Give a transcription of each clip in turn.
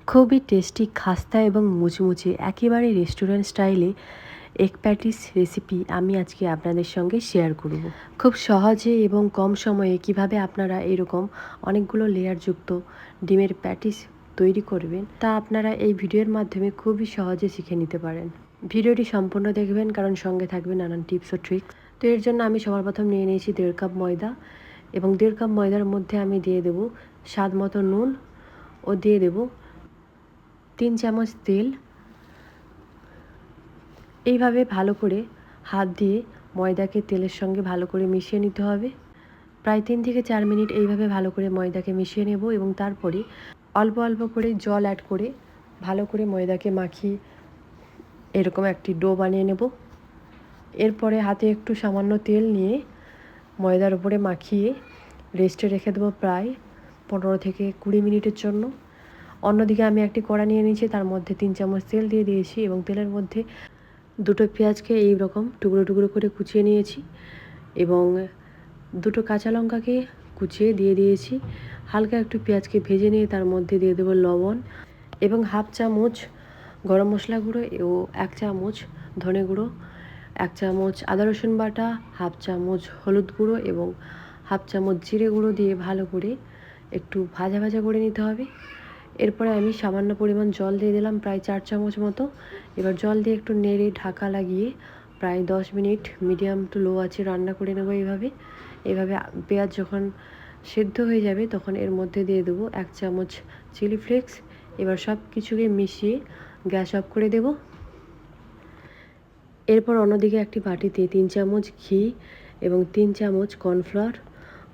খুবই টেস্টি খাস্তা এবং মুচমুচে একেবারে রেস্টুরেন্ট স্টাইলে এগ প্যাটিস রেসিপি আমি আজকে আপনাদের সঙ্গে শেয়ার করব। খুব সহজে এবং কম সময়ে কিভাবে আপনারা এরকম অনেকগুলো লেয়ারযুক্ত ডিমের প্যাটিস তৈরি করবেন তা আপনারা এই ভিডিওর মাধ্যমে খুবই সহজে শিখে নিতে পারেন। ভিডিওটি সম্পূর্ণ দেখবেন কারণ সঙ্গে থাকবে নানান টিপস ও ট্রিক্স। তো এর জন্য আমি সবার প্রথম নিয়ে নিয়েছি 1.5 কাপ ময়দা এবং 1.5 কাপ ময়দার মধ্যে আমি দিয়ে দেব স্বাদ মতো নুন ও দিয়ে দেব 3 চামচ তেল। এইভাবে ভালো করে হাত দিয়ে ময়দাকে তেলের সঙ্গে ভালো করে মিশিয়ে নিতে হবে। প্রায় 3 থেকে 4 মিনিট এইভাবে ভালো করে ময়দাকে মিশিয়ে নেব এবং তারপরে অল্প অল্প করে জল অ্যাড করে ভালো করে ময়দাকে মাখিয়ে এরকম একটি ডো বানিয়ে নেব। এরপরে হাতে একটু সামান্য তেল নিয়ে ময়দার উপরে মাখিয়ে রেস্টে রেখে দেবো প্রায় 15 থেকে 20 মিনিটের জন্য। অন্যদিকে আমি একটি কড়া নিয়ে নিয়েছি, তার মধ্যে 3 চামচ তেল দিয়ে দিয়েছি এবং তেলের মধ্যে দুটো পেঁয়াজকে এইরকম টুকরো টুকরো করে কুচিয়ে নিয়েছি এবং দুটো কাঁচা লঙ্কাকে কুচিয়ে দিয়ে দিয়েছি। হালকা একটু পেঁয়াজকে ভেজে নিয়ে তার মধ্যে দিয়ে দেবো লবণ এবং হাফ চামচ গরম মশলা গুঁড়ো ও 1 চামচ ধনে গুঁড়ো, 1 চামচ আদা রসুন বাটা, হাফ চামচ হলুদ গুঁড়ো এবং হাফ চামচ জিরে গুঁড়ো দিয়ে ভালো করে একটু ভাজা ভাজা করে নিতে হবে। এরপরে আমি সামান্য পরিমাণ জল দিয়ে দিলাম, প্রায় 4 চামচ মতো। এবার জল দিয়ে একটু নেড়ে ঢাকা লাগিয়ে প্রায় 10 মিনিট মিডিয়াম টু লো আঁচে রান্না করে নেব। এইভাবে পেঁয়াজ যখন সেদ্ধ হয়ে যাবে তখন এর মধ্যে দিয়ে দেবো 1 চামচ চিলি ফ্লেক্স। এবার সব কিছুকে মিশিয়ে গ্যাস অফ করে দেব। এরপর অন্যদিকে একটি বাটিতে 3 চামচ ঘি এবং 3 চামচ কর্নফ্লাওয়ার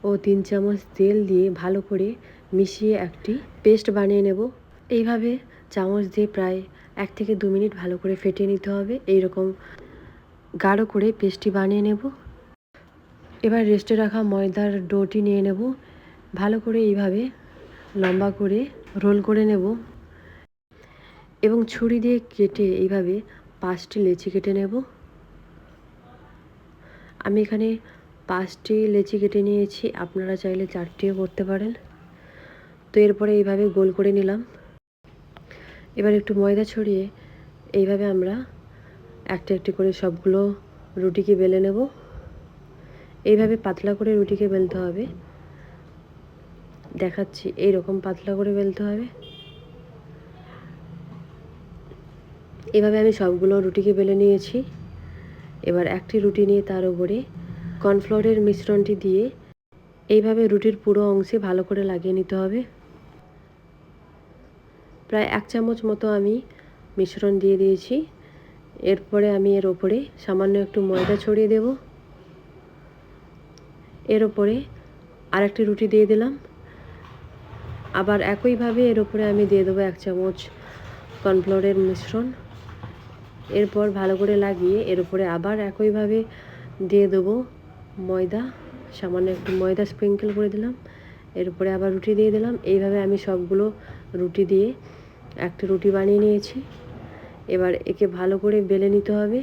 ও 3 চামচ তেল দিয়ে ভালো করে মিশিয়ে একটি পেস্ট বানিয়ে নেব। এইভাবে চামচ দিয়ে প্রায় 1 থেকে 2 মিনিট ভালো করে ফেটিয়ে নিতে হবে। এইরকম গাঢ় করে পেস্টটি বানিয়ে নেব। এবার রেস্টে রাখা ময়দার ডোটি নিয়ে নেব, ভালো করে এইভাবে লম্বা করে রোল করে নেব এবং ছুরি দিয়ে কেটে এইভাবে 5টি লেচি কেটে নেব। আমি এখানে 5টি লেচি কেটে নিয়েছি, আপনারা চাইলে 4টিও করতে পারেন। তো এরপরে এইভাবে গোল করে নিলাম। এবার একটু ময়দা ছড়িয়ে এইভাবে আমরা একটা একটি করে সবগুলো রুটিকে বেলে নেব। এইভাবে পাতলা করে রুটিকে বেলতে হবে, দেখাচ্ছি এইরকম পাতলা করে বেলতে হবে। এভাবে আমি সবগুলো রুটিকে বেলে নিয়েছি। এবার একটি রুটি নিয়ে তার উপরে কর্নফ্লাওয়ারের মিশ্রণটি দিয়ে এইভাবে রুটির পুরো অংশে ভালো করে লাগিয়ে নিতে হবে। প্রায় 1 চামচ মতো আমি মিশ্রণ দিয়ে দিয়েছি। এরপরে আমি এর ওপরে সামান্য একটু ময়দা ছড়িয়ে দেব। এর ওপরে আরেকটি রুটি দিয়ে দিলাম। আবার একইভাবে এর ওপরে আমি দিয়ে দেবো 1 চামচ কর্নফ্লাওয়ারের মিশ্রণ। এরপর ভালো করে লাগিয়ে এর উপরে আবার একইভাবে দিয়ে দেবো ময়দা, সামান্য একটু ময়দা স্প্রিঙ্কেল করে দিলাম। এর উপরে আবার রুটি দিয়ে দিলাম। এইভাবে আমি সবগুলো রুটি দিয়ে একটা রুটি বানিয়ে নিয়েছি। এবার একে ভালো করে বেলে নিতে হবে।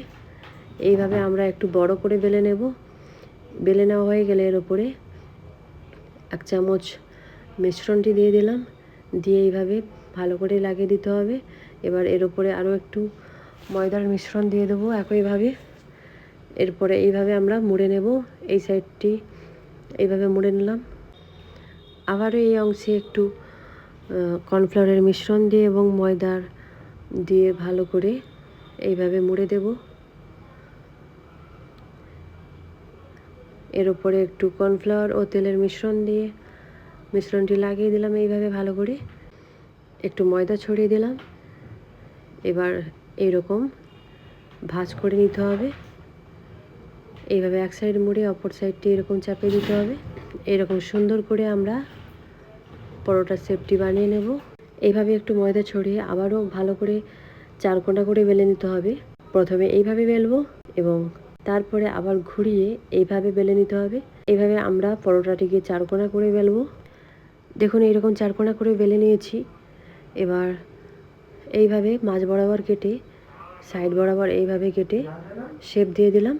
এইভাবে আমরা একটু বড় করে বেলে নেব। বেলে নেওয়া হয়ে গেলে এর উপরে 1 চামচ মিশ্রণটি দিয়ে দিলাম, দিয়ে এইভাবে ভালো করে লাগিয়ে দিতে হবে। এবার এর উপরে আরও একটু ময়দার মিশ্রণ দিয়ে দেবো একইভাবে। এরপরে এইভাবে আমরা মুড়ে নেব। এই সাইডটি এইভাবে মুড়ে নিলাম। আবারও এই অংশে একটু কর্নফ্লাওয়ারের মিশ্রণ দিয়ে এবং ময়দার দিয়ে ভালো করে এইভাবে মুড়ে দেব। এর উপরে একটু কর্নফ্লাওয়ার ও তেলের মিশ্রণ দিয়ে মিশ্রণটি লাগিয়ে দিলাম। এইভাবে ভালো করে একটু ময়দা ছড়িয়ে দিলাম। এবার এইরকম ভাঁজ করে নিতে হবে। এইভাবে এক সাইড মুড়ে অপর সাইডটি এরকম চাপিয়ে দিতে হবে। এরকম সুন্দর করে আমরা পরোটার শেপটি বানিয়ে নেব। এইভাবে একটু ময়দা ছড়িয়ে আবারও ভালো করে 4 কোনা করে বেলে নিতে হবে। প্রথমে এইভাবে বেলবো এবং তারপরে আবার ঘুরিয়ে এইভাবে বেলে নিতে হবে। এইভাবে আমরা পরোটাটিকে 4 কোনা করে বেলবো। দেখুন এইরকম 4 কোনা করে বেলে নিয়েছি। এবার এইভাবে মাঝ বরাবর কেটে সাইড বরাবর এইভাবে কেটে শেপ দিয়ে দিলাম।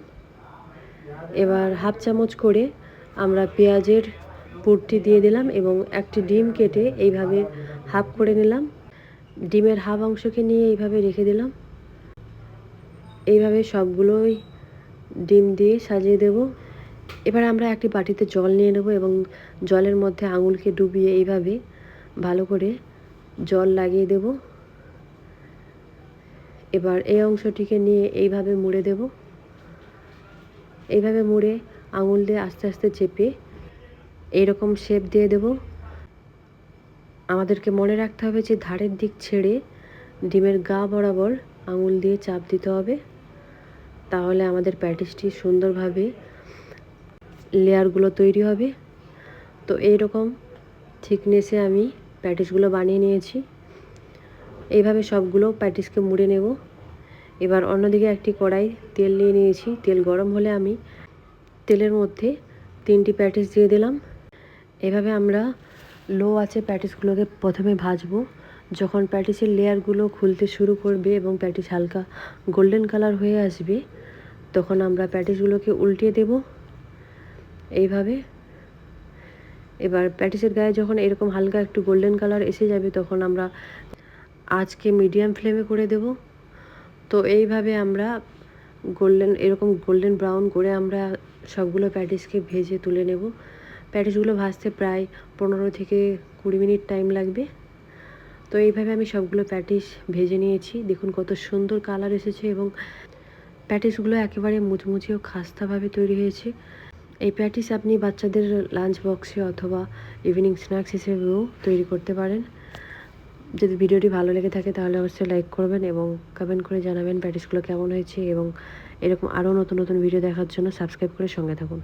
এবার হাফ চামচ করে আমরা পেঁয়াজের পুরটি দিয়ে দিলাম এবং একটি ডিম কেটে এইভাবে হাফ করে নিলাম। ডিমের হাফ অংশকে নিয়ে এইভাবে রেখে দিলাম। এইভাবে সবগুলোই ডিম দিয়ে সাজিয়ে দেব। এবার আমরা একটি বাটিতে জল নিয়ে নেব এবং জলের মধ্যে আঙুলকে ডুবিয়ে এইভাবে ভালো করে জল লাগিয়ে দেব। এবার এই অংশটিকে নিয়ে এইভাবে মুড়ে দেব। এইভাবে মুড়ে আঙুল দিয়ে আস্তে আস্তে চেপে এইরকম শেপ দিয়ে দেব। আমাদেরকে মনে রাখতে হবে যে ধারের দিক ছেড়ে ডিমের গা বরাবর আঙুল দিয়ে চাপ দিতে হবে, তাহলে আমাদের প্যাটিসটি সুন্দরভাবে লেয়ারগুলো তৈরি হবে। তো এইরকম থিকনেসে আমি প্যাটিসগুলো বানিয়ে নিয়েছি। এইভাবে সবগুলো প্যাটিসকে মুড়ে নেব। এবার অন্যদিকে একটি কড়াই তেল নিয়ে নিয়েছি। তেল গরম হলে আমি তেলের মধ্যে 3টি প্যাটিস দিয়ে দিলাম। এভাবে আমরা লো আঁচে প্যাটিসগুলোকে প্রথমে ভাজবো। যখন প্যাটিসের লেয়ারগুলো খুলতে শুরু করবে এবং প্যাটিস হালকা গোল্ডেন কালার হয়ে আসবে, তখন আমরা প্যাটিসগুলোকে উল্টিয়ে দেব এইভাবে। এবার প্যাটিসের গায়ে যখন এরকম হালকা একটু গোল্ডেন কালার এসে যাবে, তখন আমরা আঁচকে মিডিয়াম ফ্লেমে করে দেব। তো এইভাবে আমরা এরকম গোল্ডেন ব্রাউন করে আমরা সবগুলো প্যাটিসকে ভেজে তুলে নেব। প্যাটিসগুলো ভাজতে প্রায় 15 থেকে 20 মিনিট টাইম লাগবে। তো এইভাবে আমি সবগুলো প্যাটিস ভেজে নিয়েছি। দেখুন কত সুন্দর কালার এসেছে এবং প্যাটিসগুলো একেবারে মুচমুচে ও খাস্তাভাবে তৈরি হয়েছে। এই প্যাটিস আপনি বাচ্চাদের লাঞ্চ বক্সে অথবা ইভিনিং স্ন্যাক্স হিসেবেও তৈরি করতে পারেন। যদি ভিডিওটি ভালো লেগে থাকে তাহলে অবশ্যই লাইক করবেন এবং কমেন্ট করে জানাবেন প্যাটিসগুলো কেমন হয়েছে, এবং এরকম আরও নতুন নতুন ভিডিও দেখার জন্য সাবস্ক্রাইব করে সঙ্গে থাকুন।